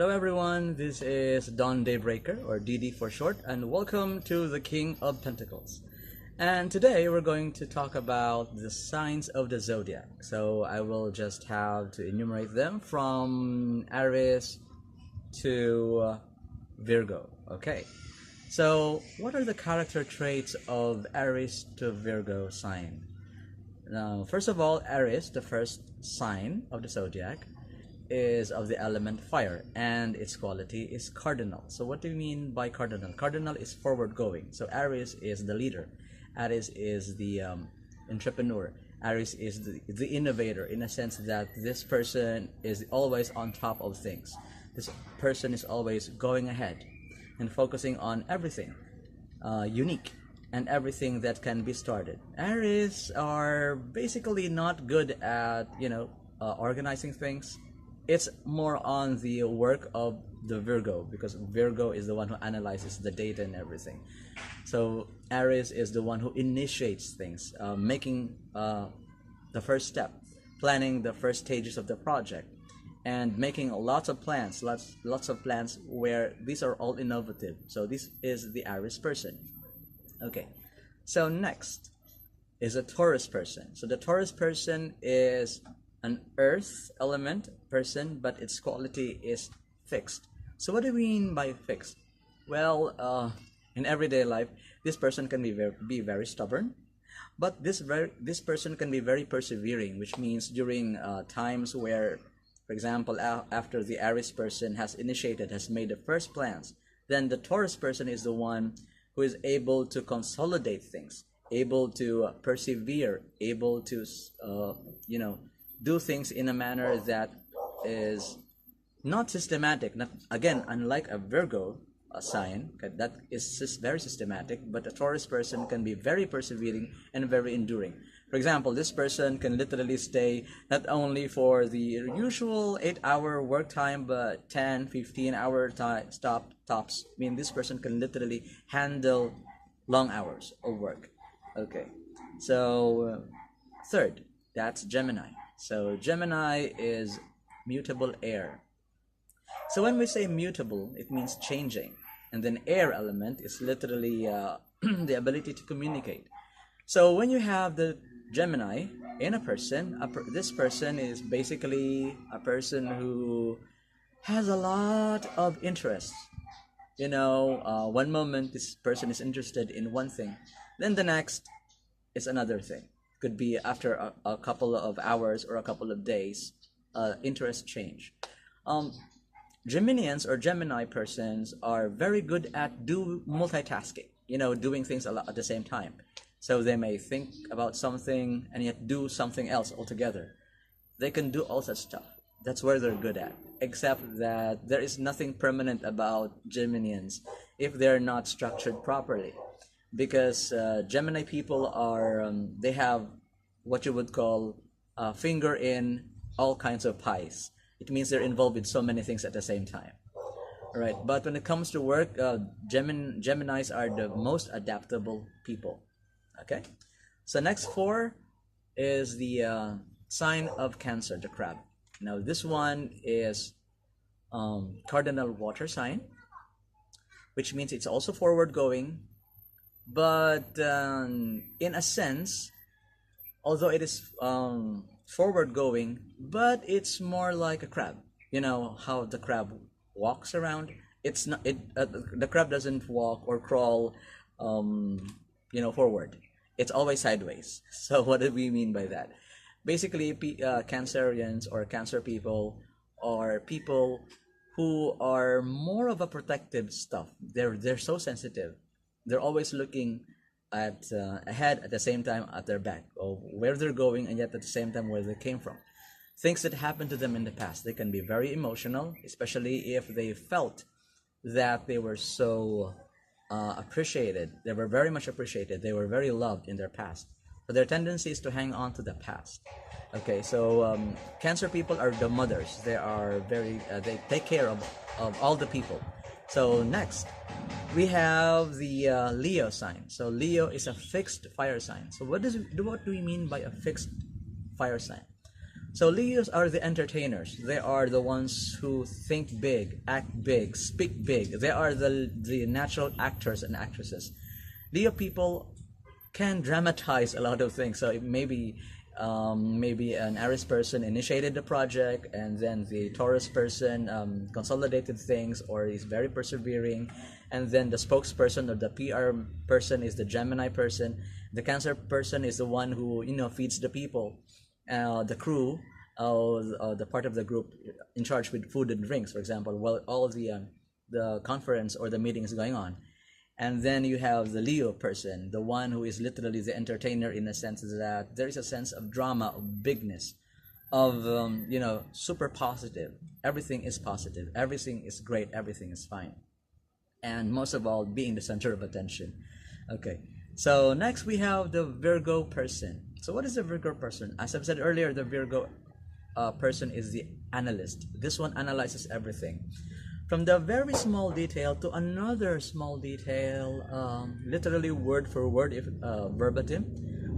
Hello everyone, this is Dawn Daybreaker, or DD for short, and welcome to the King of Pentacles. And today we're going to talk about the signs of the zodiac. So I will just have to enumerate them from Aries to Virgo. Okay, so what are the character traits of Aries to Virgo sign? Now, first of all, Aries, the first sign of the zodiac, is of the element fire, and its quality is cardinal. So what do you mean by cardinal? Cardinal is forward going. So Aries is the leader, Aries is the entrepreneur, Aries is the innovator, in a sense that this person is always on top of things. This person is always going ahead and focusing on everything unique and everything that can be started. Aries are basically not good at organizing things. It's more on the work of the Virgo, because Virgo is the one who analyzes the data and everything. So Aries is the one who initiates things, making the first step, planning the first stages of the project, and making lots of plans where these are all innovative. So this is the Aries person. Okay, so next is a Taurus person. So the Taurus person is an earth element person, but its quality is fixed. So what do we mean by fixed? Well, in everyday life, this person can be very stubborn, but this person can be very persevering, which means during times where, for example, after the Aries person has made the first plans, then the Taurus person is the one who is able to consolidate things, able to persevere, able to do things in a manner that is not systematic. Again, unlike a Virgo sign that is very systematic, but a Taurus person can be very persevering and very enduring. For example, this person can literally stay not only for the usual 8-hour work time, but 10-15-hour tops. I mean, this person can literally handle long hours of work. Okay, so third, that's Gemini. So Gemini is mutable air. So when we say mutable, it means changing. And then air element is literally the ability to communicate. So when you have the Gemini in a person, this person is basically a person who has a lot of interests. One moment this person is interested in one thing, then the next is another thing. Could be after a couple of hours or a couple of days, interest change. Geminians or Gemini persons are very good at multitasking, doing things a lot at the same time. So they may think about something and yet do something else altogether. They can do all such stuff. That's where they're good at, except that there is nothing permanent about Geminians if they're not structured properly. Because Gemini people are, they have what you would call a finger in all kinds of pies. It means they're involved in so many things at the same time. All right, but when it comes to work, Geminis are the most adaptable people. Okay, so next 4 is the sign of Cancer, the crab. Now this one is cardinal water sign, which means it's also forward going. But in a sense, although it is forward going, but it's more like a crab. You know how the crab walks around? It's not. The crab doesn't walk or crawl, forward. It's always sideways. So what do we mean by that? Basically, Cancerians or Cancer people are people who are more of a protective stuff. They're so sensitive. They're always looking at ahead, at the same time at their back, or where they're going, and yet at the same time where they came from. Things that happened to them in the past. They can be very emotional, especially if they felt that they were so appreciated. They were very much appreciated. They were very loved in their past. So their tendency is to hang on to the past. Okay, so Cancer people are the mothers. They are very they take care of all the people. So next, we have the Leo sign. So Leo is a fixed fire sign. So what do we mean by a fixed fire sign? So Leos are the entertainers. They are the ones who think big, act big, speak big. They are the natural actors and actresses. Leo people can dramatize a lot of things. So maybe an Aries person initiated the project, and then the Taurus person consolidated things or is very persevering, and then the spokesperson or the PR person is the Gemini person. The Cancer person is the one who feeds the people, the crew, the part of the group in charge with food and drinks, for example, while all the conference or the meeting is going on. And then you have the Leo person, the one who is literally the entertainer, in a sense that there is a sense of drama, of bigness, of super positive. Everything is positive, everything is great, everything is fine, and most of all, being the center of attention. Okay, so next we have the Virgo person. So what is the Virgo person? As I've said earlier, the Virgo person is the analyst. This one analyzes everything, from the very small detail to another small detail, literally word for word, if verbatim.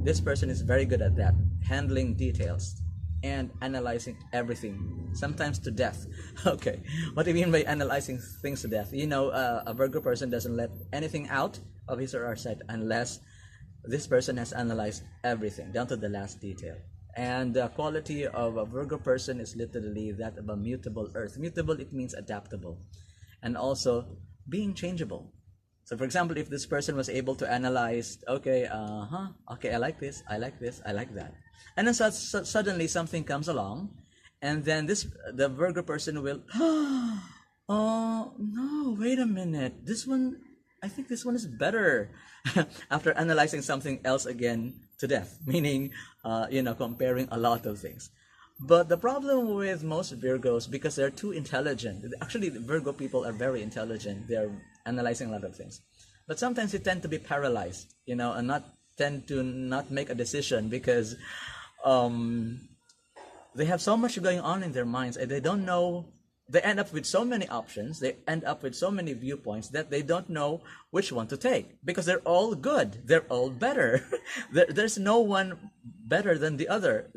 This person is very good at that, handling details and analyzing everything, sometimes to death. Okay, what do you mean by analyzing things to death? A Virgo person doesn't let anything out of his or her sight unless this person has analyzed everything down to the last detail. And the quality of a Virgo person is literally that of a mutable earth. Mutable, it means adaptable, and also being changeable. So for example, if this person was able to analyze, okay, I like this, I like this, I like that, and then suddenly something comes along, and then the Virgo person will, oh no, wait a minute, I think this one is better. After analyzing something else again to death, meaning comparing a lot of things. But the problem with most Virgos, because they're too intelligent, actually the Virgo people are very intelligent, they're analyzing a lot of things, but sometimes they tend to be paralyzed, and tend to not make a decision, because they have so much going on in their minds, and they don't know. They end up with so many options, they end up with so many viewpoints, that they don't know which one to take, because they're all good, they're all better. There's no one better than the other.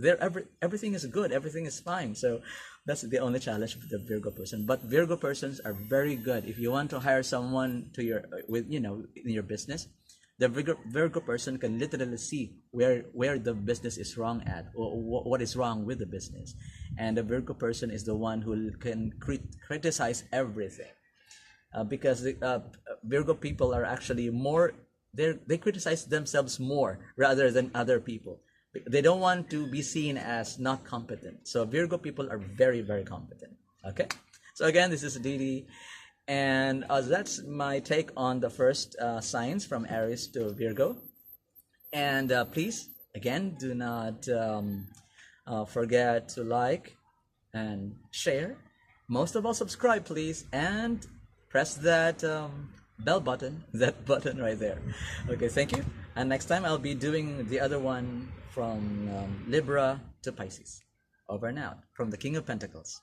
Everything is good, everything is fine. So that's the only challenge with the Virgo person. But Virgo persons are very good. If you want to hire someone in your business, the Virgo person can literally see where the business is wrong at, or what is wrong with the business. And the Virgo person is the one who can criticize everything, because the Virgo people are actually more, they criticize themselves more rather than other people. They don't want to be seen as not competent. So Virgo people are very, very competent. Okay, so again, this is Didi, and that's my take on the first signs from Aries to Virgo. And please, again, do not forget to like and share. Most of all, subscribe, please, and press that bell button, that button right there. Okay, thank you. And next time I'll be doing the other one from Libra to Pisces. Over and out from the King of Pentacles.